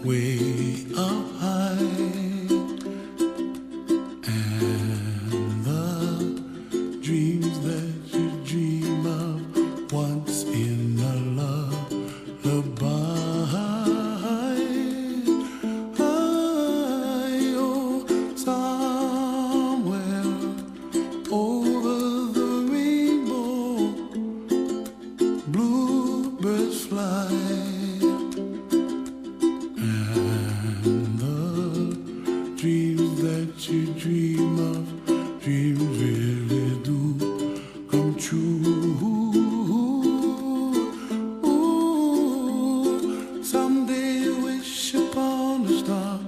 way up high, and the dreams that you dream of once in a lullaby. Oh, somewhere over the rainbow, bluebirds fly. Dreams that you dream of, dreams really do come true. Ooh, someday wish upon a star,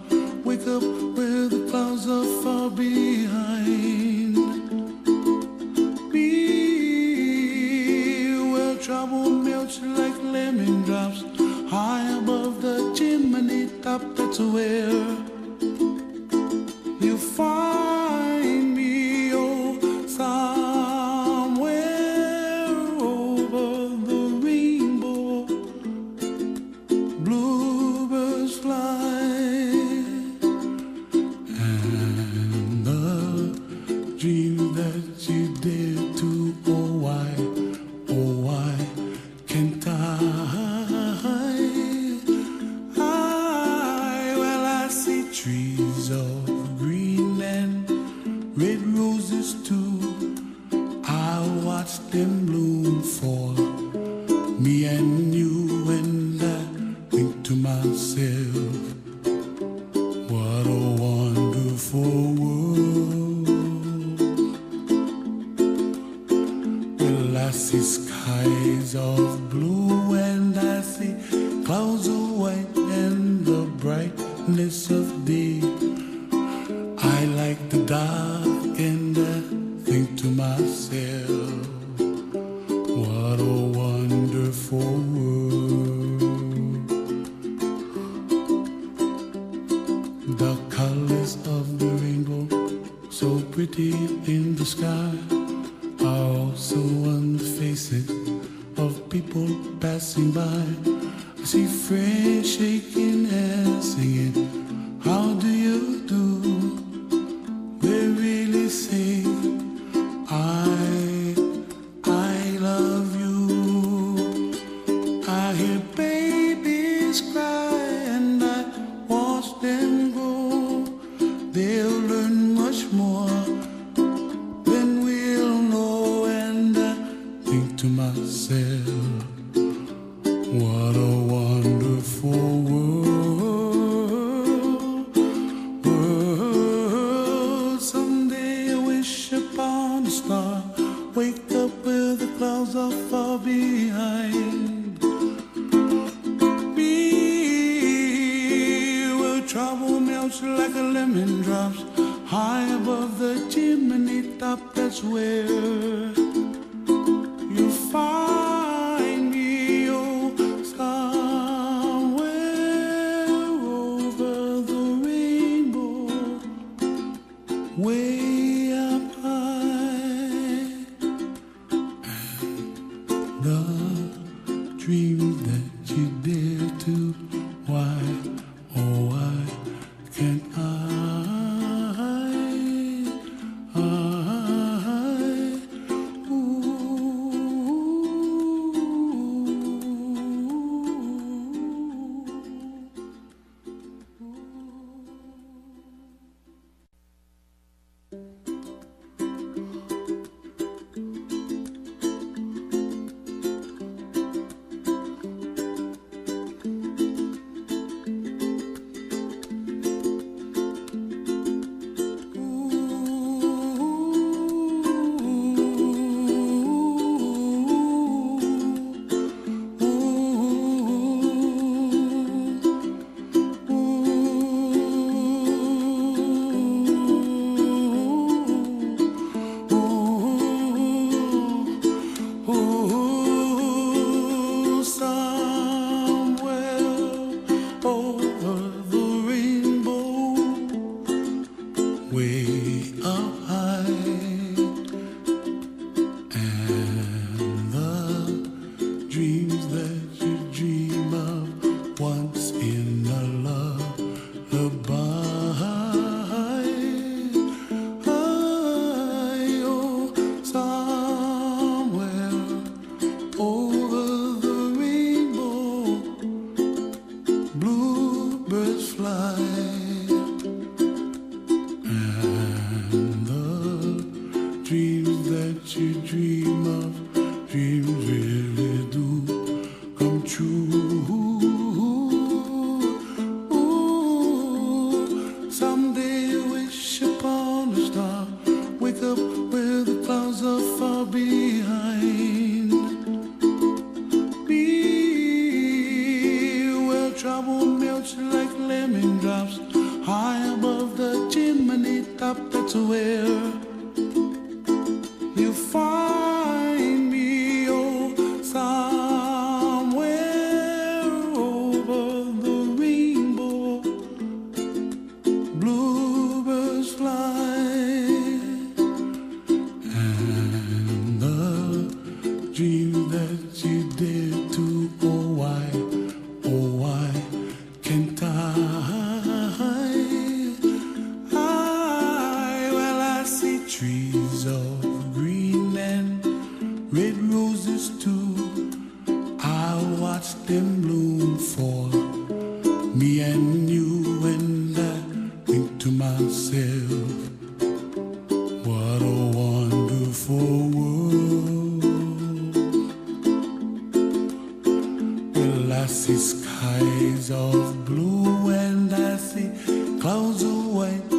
wake up where the clouds are far behind me, where trouble melts like lemon drops, high above the chimney top. That's where you find me, oh, somewhere over the rainbow, bluebirds fly, and the dream that you dare to, oh why can't well, I see trees of green and red roses too. I'll watch them bloom for me and you, and I think to myself, what a wonderful world. Well, I see skies of blue and I see clouds of white and the brightness of day. I like the dark and I think to myself, what a wonderful world. The colors of the rainbow, so pretty in the sky, are also on the faces of people passing by. I see friends shaking hands singing, how do you do? They really say, I love you. I hear babies cry and I watch them grow. They'll learn much more than we'll know, and I think to myself, what a wonderful world. Someday I wish upon a star, wake up where the clouds are far behind me, where trouble melts like a lemon drops, high above the chimney top. That's where you find me, oh, somewhere over the rainbow, way up high, and the dreams that you dare to, why, oh why can't ooh, birds fly, and the dreams that you dream of, dreams really do come true. Someday wish upon a star, wake up where the clouds are far behind. Be where trouble melts like lemon drops, high above the chimney top. That's where you find me, oh, somewhere over the rainbow. Bluebirds fly, and the dream that you dare to, oh why can't well, I see trees of green and red roses too. I watch them bloom for me and you, and I think to myself, what a wonderful world. Well, I see skies of blue and I see clouds of white.